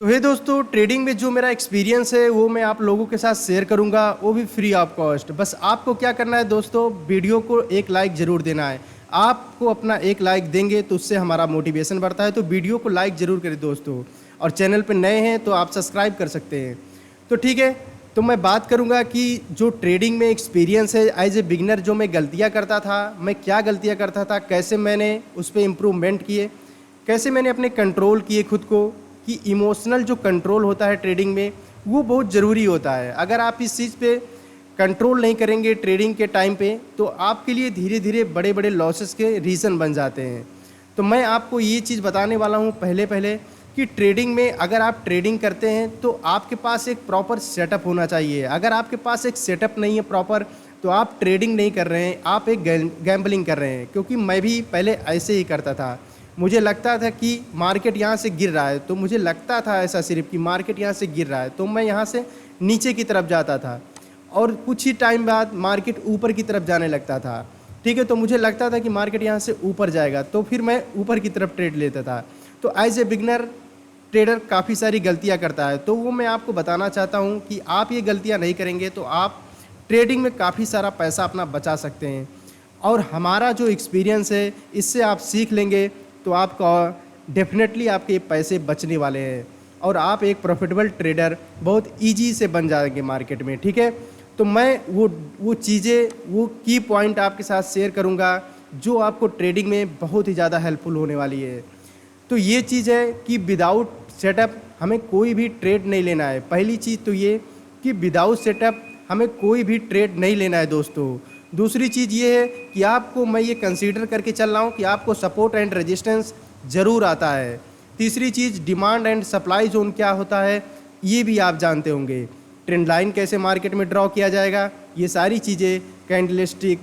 तो हे दोस्तों, ट्रेडिंग में जो मेरा एक्सपीरियंस है वो मैं आप लोगों के साथ शेयर करूंगा, वो भी फ्री ऑफ कॉस्ट। बस आपको क्या करना है दोस्तों, वीडियो को एक लाइक ज़रूर देना है। आपको अपना एक लाइक देंगे तो उससे हमारा मोटिवेशन बढ़ता है, तो वीडियो को लाइक ज़रूर करें दोस्तों। और चैनल पे नए हैं तो आप सब्सक्राइब कर सकते हैं। तो ठीक है, तो मैं बात करूंगा कि जो ट्रेडिंग में एक्सपीरियंस है एज ए बिगनर, जो मैं गलतियाँ करता था, मैं क्या गलतियाँ करता था, कैसे मैंने उस पर इम्प्रूवमेंट किए, कैसे मैंने अपने कंट्रोल किए खुद को, कि इमोशनल जो कंट्रोल होता है ट्रेडिंग में वो बहुत ज़रूरी होता है। अगर आप इस चीज़ पे कंट्रोल नहीं करेंगे ट्रेडिंग के टाइम पे, तो आपके लिए धीरे धीरे बड़े बड़े लॉसेस के रीज़न बन जाते हैं। तो मैं आपको ये चीज़ बताने वाला हूँ पहले पहले कि ट्रेडिंग में अगर आप ट्रेडिंग करते हैं तो आपके पास एक प्रॉपर सेटअप होना चाहिए। अगर आपके पास एक सेटअप नहीं है प्रॉपर, तो आप ट्रेडिंग नहीं कर रहे हैं, आप एक गैम्बलिंग कर रहे हैं। क्योंकि मैं भी पहले ऐसे ही करता था। मुझे लगता था कि मार्केट यहाँ से गिर रहा है, तो मुझे लगता था ऐसा सिर्फ कि मार्केट यहाँ से गिर रहा है, तो मैं यहाँ से नीचे की तरफ जाता था और कुछ ही टाइम बाद मार्केट ऊपर की तरफ जाने लगता था। ठीक है, तो मुझे लगता था कि मार्केट यहाँ से ऊपर जाएगा, तो फिर मैं ऊपर की तरफ ट्रेड लेता था। तो एज ए बिगनर ट्रेडर काफ़ी सारी गलतियाँ करता है, तो वो मैं आपको बताना चाहता हूँ कि आप ये गलतियाँ नहीं करेंगे तो आप ट्रेडिंग में काफ़ी सारा पैसा अपना बचा सकते हैं। और हमारा जो एक्सपीरियंस है इससे आप सीख लेंगे तो आपका डेफिनेटली आपके पैसे बचने वाले हैं और आप एक प्रॉफिटेबल ट्रेडर बहुत इजी से बन जाएंगे मार्केट में। ठीक है, तो मैं वो चीज़ें, वो की पॉइंट आपके साथ शेयर करूंगा जो आपको ट्रेडिंग में बहुत ही ज़्यादा हेल्पफुल होने वाली है। तो ये चीज़ है कि विदाउट सेटअप हमें कोई भी ट्रेड नहीं लेना है। पहली चीज़ तो ये कि विदाउट सेटअप हमें कोई भी ट्रेड नहीं लेना है दोस्तों। दूसरी चीज़ ये है कि आपको, मैं ये कंसीडर करके चल रहा हूँ कि आपको सपोर्ट एंड रेजिस्टेंस ज़रूर आता है। तीसरी चीज़, डिमांड एंड सप्लाई जोन क्या होता है ये भी आप जानते होंगे। ट्रेंड लाइन कैसे मार्केट में ड्रॉ किया जाएगा, ये सारी चीज़ें, कैंडलस्टिक,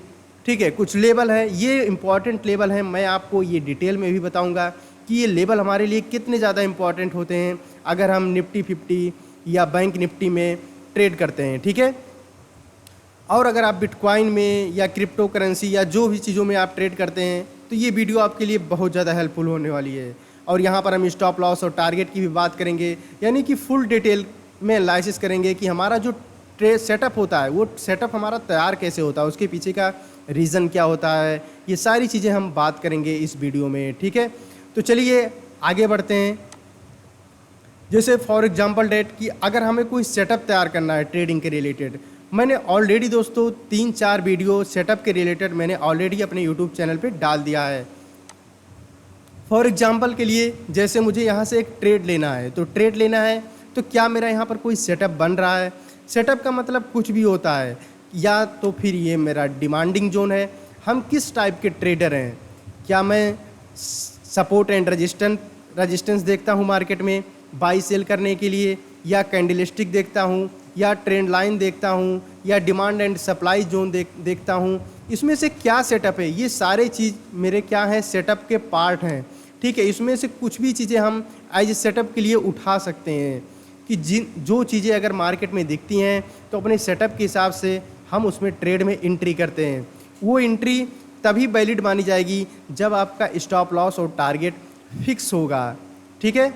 ठीक है, कुछ लेवल है, ये इंपॉर्टेंट लेवल है। मैं आपको ये डिटेल में भी बताऊंगा कि ये लेवल हमारे लिए कितने ज़्यादा इंपॉर्टेंट होते हैं अगर हम निफ्टी 50 या बैंक निफ्टी में ट्रेड करते हैं। ठीक है, और अगर आप बिटकॉइन में या क्रिप्टो करेंसी या जो भी चीज़ों में आप ट्रेड करते हैं तो ये वीडियो आपके लिए बहुत ज़्यादा हेल्पफुल होने वाली है। और यहाँ पर हम स्टॉप लॉस और टारगेट की भी बात करेंगे, यानी कि फुल डिटेल में एनालिसिस करेंगे कि हमारा जो ट्रेड सेटअप होता है वो सेटअप हमारा तैयार कैसे होता है, उसके पीछे का रीज़न क्या होता है, ये सारी चीज़ें हम बात करेंगे इस वीडियो में। ठीक है, तो चलिए आगे बढ़ते हैं। जैसे फॉर एग्जांपल डेट कि अगर हमें कोई सेटअप तैयार करना है ट्रेडिंग के रिलेटेड, मैंने ऑलरेडी दोस्तों 3-4 वीडियो सेटअप के रिलेटेड मैंने ऑलरेडी अपने यूट्यूब चैनल पे डाल दिया है। फॉर एग्जांपल के लिए, जैसे मुझे यहाँ से एक ट्रेड लेना है, तो ट्रेड लेना है तो क्या मेरा यहाँ पर कोई सेटअप बन रहा है? सेटअप का मतलब कुछ भी होता है, या तो फिर ये मेरा डिमांडिंग जोन है, हम किस टाइप के ट्रेडर हैं। क्या मैं सपोर्ट एंड रजिस्टेंस देखता हूँ मार्केट में बाई सेल करने के लिए, या कैंडलस्टिक देखता हूँ, या ट्रेंड लाइन देखता हूँ, या डिमांड एंड सप्लाई जोन देखता हूँ। इसमें से क्या सेटअप है, ये सारे चीज़ मेरे क्या हैं, सेटअप के पार्ट हैं। ठीक है, इसमें से कुछ भी चीज़ें हम एज ए सेटअप के लिए उठा सकते हैं कि जो चीज़ें अगर मार्केट में दिखती हैं तो अपने सेटअप के हिसाब से हम उसमें ट्रेड में एंट्री करते हैं। वो एंट्री तभी वैलिड मानी जाएगी जब आपका स्टॉप लॉस और टारगेट फिक्स होगा। ठीक है,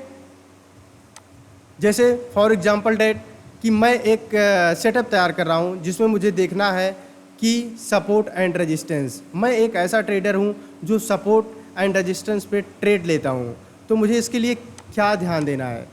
जैसे फॉर एग्जांपल डेट कि मैं एक सेटअप तैयार कर रहा हूं जिसमें मुझे देखना है कि सपोर्ट एंड रेजिस्टेंस। मैं एक ऐसा ट्रेडर हूं जो सपोर्ट एंड रेजिस्टेंस पे ट्रेड लेता हूं, तो मुझे इसके लिए क्या ध्यान देना है।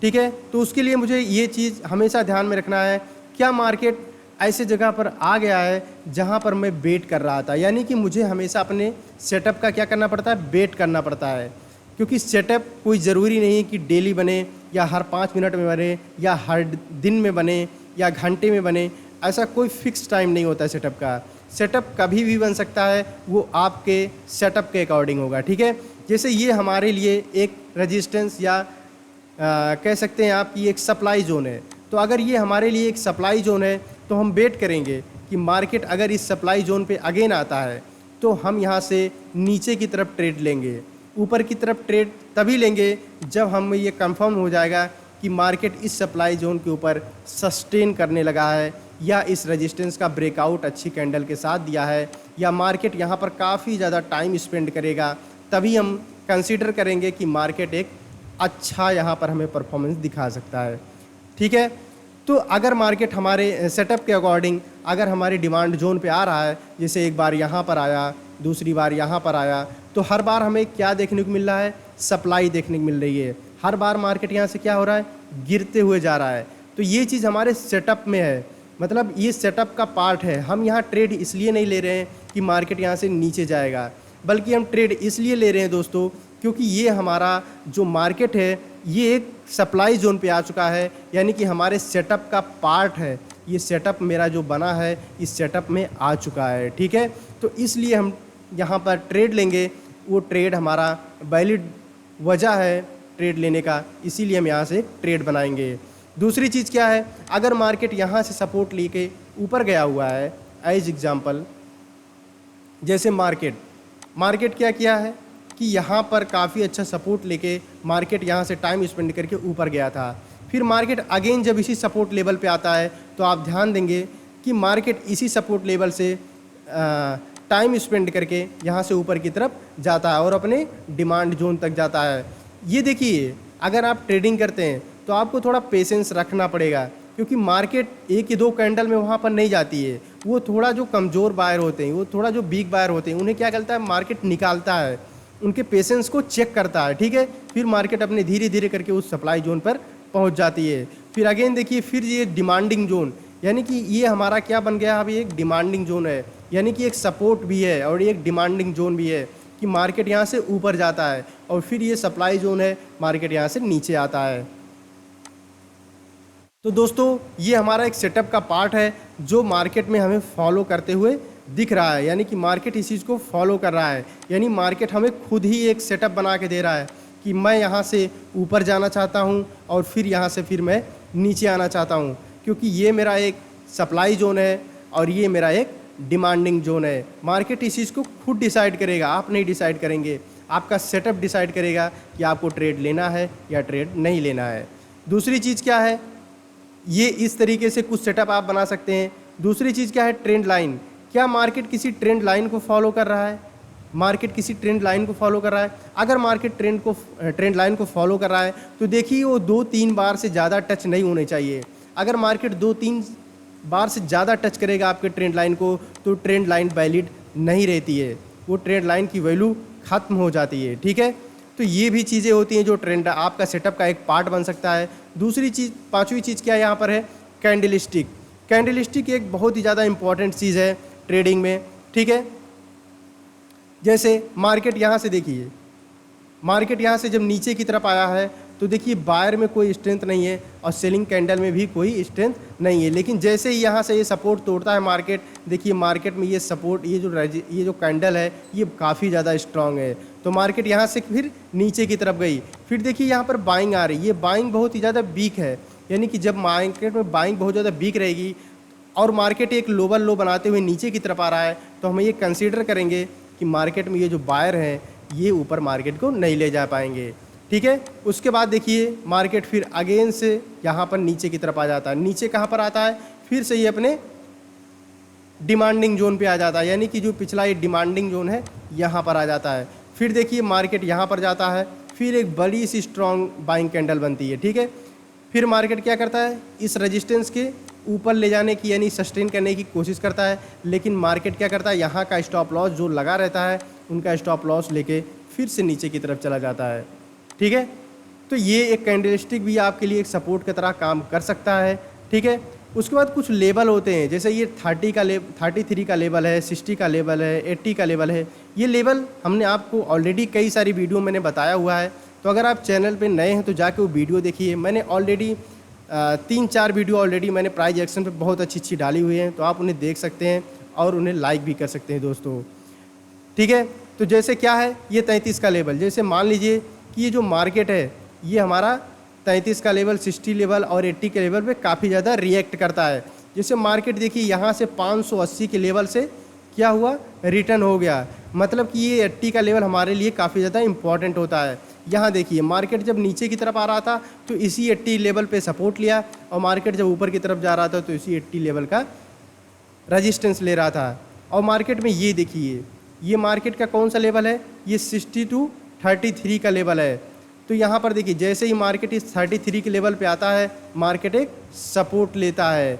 ठीक है, तो उसके लिए मुझे ये चीज़ हमेशा ध्यान में रखना है, क्या मार्केट ऐसे जगह पर आ गया है जहां पर मैं वेट कर रहा था। यानी कि मुझे हमेशा अपने सेटअप का क्या करना पड़ता है, वेट करना पड़ता है। क्योंकि सेटअप कोई ज़रूरी नहीं कि डेली बने, या हर 5 मिनट में बने, या हर दिन में बने, या घंटे में बने। ऐसा कोई फिक्स टाइम नहीं होता है सेटअप का। सेटअप कभी भी बन सकता है, वो आपके सेटअप के अकॉर्डिंग होगा। ठीक है, जैसे ये हमारे लिए एक रेजिस्टेंस या कह सकते हैं आपकी एक सप्लाई जोन है। तो अगर ये हमारे लिए एक सप्लाई जोन है तो हम वेट करेंगे कि मार्केट अगर इस सप्लाई जोन पे अगेन आता है तो हम यहाँ से नीचे की तरफ ट्रेड लेंगे। ऊपर की तरफ ट्रेड तभी लेंगे जब हम ये कंफर्म हो जाएगा कि मार्केट इस सप्लाई जोन के ऊपर सस्टेन करने लगा है, या इस रेजिस्टेंस का ब्रेकआउट अच्छी कैंडल के साथ दिया है, या मार्केट यहाँ पर काफ़ी ज़्यादा टाइम स्पेंड करेगा। तभी हम कंसीडर करेंगे कि मार्केट एक अच्छा यहाँ पर हमें परफॉर्मेंस दिखा सकता है। ठीक है, तो अगर मार्केट हमारे सेटअप के अकॉर्डिंग अगर हमारी डिमांड जोन पे आ रहा है, जैसे एक बार यहाँ पर आया, दूसरी बार यहाँ पर आया, तो हर बार हमें क्या देखने को मिल रहा है, सप्लाई देखने को मिल रही है। हर बार मार्केट यहाँ से क्या हो रहा है, गिरते हुए जा रहा है। तो ये चीज़ हमारे सेटअप में है, मतलब ये सेटअप का पार्ट है। हम यहाँ ट्रेड इसलिए नहीं ले रहे हैं कि मार्केट यहाँ से नीचे जाएगा, बल्कि हम ट्रेड इसलिए ले रहे हैं दोस्तों क्योंकि ये हमारा जो मार्केट है ये एक सप्लाई जोन पे आ चुका है, यानी कि हमारे सेटअप का पार्ट है। ये सेटअप मेरा जो बना है इस सेटअप में आ चुका है। ठीक है, तो इसलिए हम यहाँ पर ट्रेड लेंगे, वो ट्रेड हमारा वैलिड वजह है ट्रेड लेने का, इसीलिए हम यहाँ से एक ट्रेड बनाएंगे। दूसरी चीज़ क्या है, अगर मार्केट यहाँ से सपोर्ट लेके ऊपर गया हुआ है, एज एग्जांपल जैसे मार्केट क्या किया है कि यहाँ पर काफ़ी अच्छा सपोर्ट लेके मार्केट यहाँ से टाइम स्पेंड करके ऊपर गया था। फिर मार्केट अगेन जब इसी सपोर्ट लेवल पे आता है तो आप ध्यान देंगे कि मार्केट इसी सपोर्ट लेवल से टाइम स्पेंड करके यहाँ से ऊपर की तरफ जाता है और अपने डिमांड जोन तक जाता है। ये देखिए, अगर आप ट्रेडिंग करते हैं तो आपको थोड़ा पेशेंस रखना पड़ेगा, क्योंकि मार्केट एक या दो कैंडल में वहाँ पर नहीं जाती है। वो थोड़ा जो कमज़ोर बायर होते हैं, वो थोड़ा जो वीक बायर होते हैं, उन्हें क्या करता है, मार्केट निकालता है, उनके पेशेंस को चेक करता है। ठीक है, फिर मार्केट अपने धीरे धीरे करके उस सप्लाई जोन पर पहुंच जाती है। फिर अगेन देखिए, फिर ये डिमांडिंग जोन, यानी कि ये हमारा क्या बन गया, अभी एक डिमांडिंग जोन है, यानी कि एक सपोर्ट भी है और एक डिमांडिंग जोन भी है कि मार्केट यहाँ से ऊपर जाता है और फिर ये सप्लाई जोन है, मार्केट यहाँ से नीचे आता है। तो दोस्तों ये हमारा एक सेटअप का पार्ट है जो मार्केट में हमें फॉलो करते हुए दिख रहा है, यानी कि मार्केट इस चीज़ को फॉलो कर रहा है, यानी मार्केट हमें खुद ही एक सेटअप बना के दे रहा है कि मैं यहाँ से ऊपर जाना चाहता हूँ और फिर यहाँ से फिर मैं नीचे आना चाहता हूँ, क्योंकि ये मेरा एक सप्लाई जोन है और ये मेरा एक डिमांडिंग जोन है। मार्केट इस चीज़ को खुद डिसाइड करेगा, आप नहीं डिसाइड करेंगे, आपका सेटअप डिसाइड करेगा कि आपको ट्रेड लेना है या ट्रेड नहीं लेना है। दूसरी चीज़ क्या है, ये इस तरीके से कुछ सेटअप आप बना सकते हैं। दूसरी चीज़ क्या है, ट्रेंड लाइन। क्या मार्केट किसी ट्रेंड लाइन को फॉलो कर रहा है, मार्केट किसी ट्रेंड लाइन को फॉलो कर रहा है? अगर मार्केट ट्रेंड लाइन को फॉलो कर रहा है तो देखिए वो 2-3 बार से ज़्यादा टच नहीं होने चाहिए। अगर मार्केट 2-3 बार से ज़्यादा टच करेगा आपके ट्रेंड लाइन को तो ट्रेंड लाइन वैलिड नहीं रहती है, वो ट्रेंड लाइन की वैल्यू ख़त्म हो जाती है। ठीक है, तो ये भी चीज़ें होती हैं जो ट्रेंड आपका सेटअप का एक पार्ट बन सकता है। दूसरी चीज़, पांचवी चीज़ क्या यहाँ पर है, कैंडलस्टिक। कैंडलस्टिक एक बहुत ही ज़्यादा इंपॉर्टेंट चीज़ है ट्रेडिंग में। ठीक है, जैसे मार्केट यहाँ से देखिए, मार्केट यहाँ से जब नीचे की तरफ आया है तो देखिए बायर में कोई स्ट्रेंथ नहीं है और सेलिंग कैंडल में भी कोई स्ट्रेंथ नहीं है, लेकिन जैसे ही यहाँ से ये सपोर्ट तोड़ता है मार्केट, देखिए मार्केट में ये सपोर्ट, ये जो कैंडल है ये काफ़ी ज़्यादा स्ट्रांग है, तो मार्केट यहाँ से फिर नीचे की तरफ गई। फिर देखिए यहाँ पर बाइंग आ रही है, ये बाइंग बहुत ही ज़्यादा वीक है, यानी कि जब मार्केट में बाइंग बहुत ज़्यादा वीक रहेगी और मार्केट एक लोअर लो बनाते हुए नीचे की तरफ आ रहा है तो हम ये कंसीडर करेंगे कि मार्केट में ये जो बायर हैं ये ऊपर मार्केट को नहीं ले जा पाएंगे। ठीक है, उसके बाद देखिए मार्केट फिर अगेन से यहाँ पर नीचे की तरफ आ जाता है। नीचे कहाँ पर आता है, फिर से ये अपने डिमांडिंग जोन पे आ जाता है, यानी कि जो पिछला ये डिमांडिंग जोन है यहाँ पर आ जाता है। फिर देखिए मार्केट यहाँ पर जाता है, फिर एक बड़ी सी स्ट्रॉन्ग बाइंग कैंडल बनती है। ठीक है, फिर मार्केट क्या करता है, इस रेजिस्टेंस के ऊपर ले जाने की यानी सस्टेन करने की कोशिश करता है, लेकिन मार्केट क्या करता है, यहाँ का स्टॉप लॉस जो लगा रहता है उनका स्टॉप लॉस लेके फिर से नीचे की तरफ चला जाता है। ठीक है, तो ये एक कैंडलस्टिक भी आपके लिए एक सपोर्ट की तरह काम कर सकता है। ठीक है, उसके बाद कुछ लेवल होते हैं, जैसे ये 33 का लेवल है, 60 का लेवल है, 80 का लेवल है। ये लेवल हमने आपको ऑलरेडी कई सारी वीडियो मैंने बताया हुआ है, तो अगर आप चैनल पे नए हैं तो जाके वो वीडियो देखिए। मैंने ऑलरेडी 3-4 वीडियो ऑलरेडी मैंने प्राइस एक्शन पे बहुत अच्छी डाली हुई हैं, तो आप उन्हें देख सकते हैं और उन्हें लाइक भी कर सकते हैं दोस्तों। ठीक है, तो जैसे क्या है, ये 33 का लेवल, जैसे मान लीजिए कि ये जो मार्केट है ये हमारा 33 का लेवल, 60 लेवल और 80 के लेवल पे काफ़ी ज़्यादा रिएक्ट करता है। जैसे मार्केट देखिए यहाँ से 580 के लेवल से क्या हुआ, रिटर्न हो गया, मतलब कि ये 80 का लेवल हमारे लिए काफ़ी ज़्यादा इंपॉर्टेंट होता है। यहाँ देखिए मार्केट जब नीचे की तरफ आ रहा था तो इसी 80 लेवल पे सपोर्ट लिया और मार्केट जब ऊपर की तरफ जा रहा था तो इसी 80 लेवल का रेजिस्टेंस ले रहा था। और मार्केट में ये देखिए, ये मार्केट का कौन सा लेवल है, ये 60 to 33 का लेवल है। तो यहाँ पर देखिए जैसे ही मार्केट इस 33 के लेवल पे आता है, मार्केट एक सपोर्ट लेता है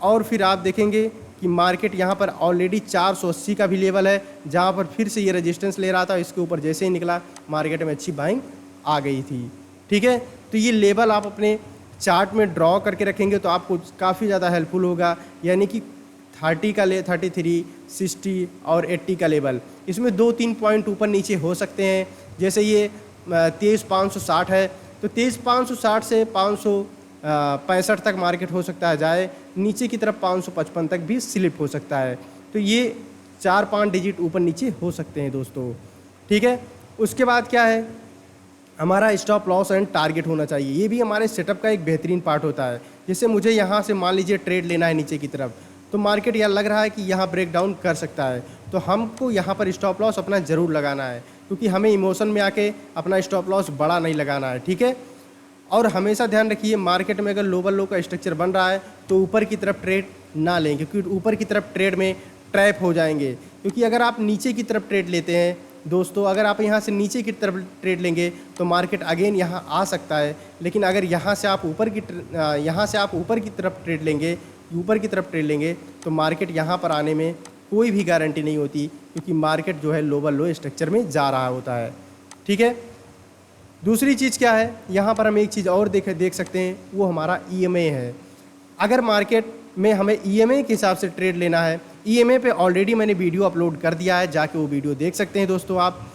और फिर आप देखेंगे कि मार्केट यहाँ पर ऑलरेडी 480 का भी लेवल है, जहाँ पर फिर से ये रेजिस्टेंस ले रहा था। इसके ऊपर जैसे ही निकला मार्केट में अच्छी बाइंग आ गई थी। ठीक है, तो ये लेवल आप अपने चार्ट में ड्रॉ करके रखेंगे तो आपको काफ़ी ज़्यादा हेल्पफुल होगा। यानी कि 30 का 33, 60 और 80 का लेवल, इसमें 2-3 पॉइंट ऊपर नीचे हो सकते हैं। जैसे ये 23,560 है, तो 23,560 से 565 तक मार्केट हो सकता है जाए, नीचे की तरफ 555 तक भी स्लिप हो सकता है। तो ये 4-5 डिजिट ऊपर नीचे हो सकते हैं दोस्तों। ठीक है, उसके बाद क्या है, हमारा स्टॉप लॉस एंड टारगेट होना चाहिए। ये भी हमारे सेटअप का एक बेहतरीन पार्ट होता है। जैसे मुझे यहाँ से मान लीजिए ट्रेड लेना है नीचे की तरफ, तो मार्केट यह लग रहा है कि यहाँ ब्रेक डाउन कर सकता है, तो हमको यहाँ पर स्टॉप लॉस अपना ज़रूर लगाना है, क्योंकि हमें इमोशन में आके अपना स्टॉप लॉस बड़ा नहीं लगाना है। ठीक है, और हमेशा ध्यान रखिए मार्केट में अगर लोअर लो का स्ट्रक्चर बन रहा है तो ऊपर की तरफ ट्रेड ना लें, क्योंकि ऊपर की तरफ ट्रेड में ट्रैप हो जाएंगे। क्योंकि अगर आप नीचे की तरफ ट्रेड लेते हैं दोस्तों, अगर आप यहाँ से नीचे की तरफ ट्रेड लेंगे तो मार्केट अगेन यहाँ आ सकता है, लेकिन अगर यहाँ से आप ऊपर की तरफ ट्रेड लेंगे तो मार्केट यहाँ पर आने में कोई भी गारंटी नहीं होती, क्योंकि मार्केट जो है लोअर लो स्ट्रक्चर में जा रहा होता है। ठीक है, दूसरी चीज़ क्या है, यहाँ पर हम एक चीज़ और देख सकते हैं, वो हमारा EMA है। अगर मार्केट में हमें EMA के हिसाब से ट्रेड लेना है, EMA पे ऑलरेडी मैंने वीडियो अपलोड कर दिया है, जाके वो वीडियो देख सकते हैं दोस्तों आप।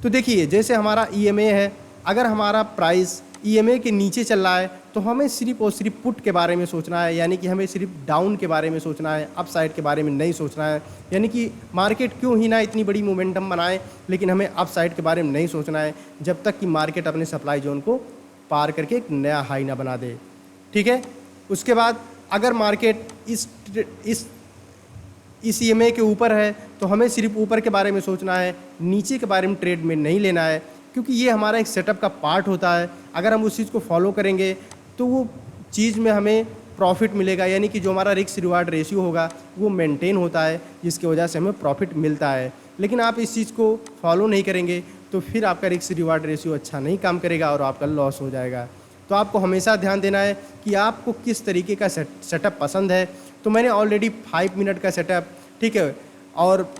तो देखिए जैसे हमारा EMA है, अगर हमारा प्राइस EMA के नीचे चल रहा है तो हमें सिर्फ और सिर्फ पुट के बारे में सोचना है, यानी कि हमें सिर्फ डाउन के बारे में सोचना है, अप साइड के बारे में नहीं सोचना है। यानी कि मार्केट क्यों ही ना इतनी बड़ी मोमेंटम बनाए, लेकिन हमें अप साइड के बारे में नहीं सोचना है जब तक कि मार्केट अपने सप्लाई जोन को पार करके एक नया हाई ना बना दे। ठीक है, उसके बाद अगर मार्केट इस EMA के ऊपर है तो हमें सिर्फ ऊपर के बारे में सोचना है, नीचे के बारे में ट्रेड में नहीं लेना है, क्योंकि ये हमारा एक सेटअप का पार्ट होता है। अगर हम उस चीज़ को फॉलो करेंगे तो वो चीज़ में हमें प्रॉफिट मिलेगा, यानी कि जो हमारा रिस्क रिवार्ड रेशियो होगा वो मेंटेन होता है, जिसकी वजह से हमें प्रॉफिट मिलता है। लेकिन आप इस चीज़ को फॉलो नहीं करेंगे तो फिर आपका रिस्क रिवार्ड रेशियो अच्छा नहीं काम करेगा और आपका लॉस हो जाएगा। तो आपको हमेशा ध्यान देना है कि आपको किस तरीके का सेटअप पसंद है। तो मैंने ऑलरेडी 5 मिनट का सेटअप, ठीक है, और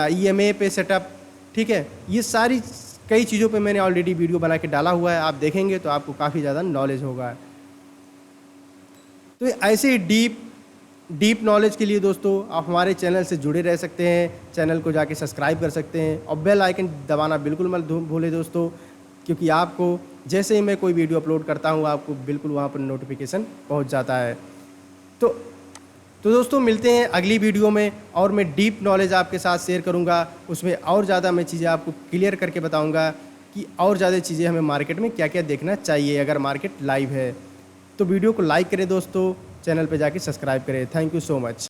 EMA पे सेटअप, ठीक है, ये सारी कई चीज़ों पे मैंने ऑलरेडी वीडियो बना के डाला हुआ है। आप देखेंगे तो आपको काफ़ी ज़्यादा नॉलेज होगा। तो ऐसे ही डीप नॉलेज के लिए दोस्तों आप हमारे चैनल से जुड़े रह सकते हैं, चैनल को जाके सब्सक्राइब कर सकते हैं और बेल आइकन दबाना बिल्कुल मत भूलें दोस्तों, क्योंकि आपको जैसे ही मैं कोई वीडियो अपलोड करता हूँ आपको बिल्कुल वहाँ पर नोटिफिकेशन पहुँच जाता है। तो दोस्तों मिलते हैं अगली वीडियो में, और मैं डीप नॉलेज आपके साथ शेयर करूंगा। उसमें और ज़्यादा मैं चीज़ें आपको क्लियर करके बताऊंगा कि और ज़्यादा चीज़ें हमें मार्केट में क्या क्या देखना चाहिए अगर मार्केट लाइव है। तो वीडियो को लाइक करें दोस्तों, चैनल पे जाके सब्सक्राइब करें। Thank you so much.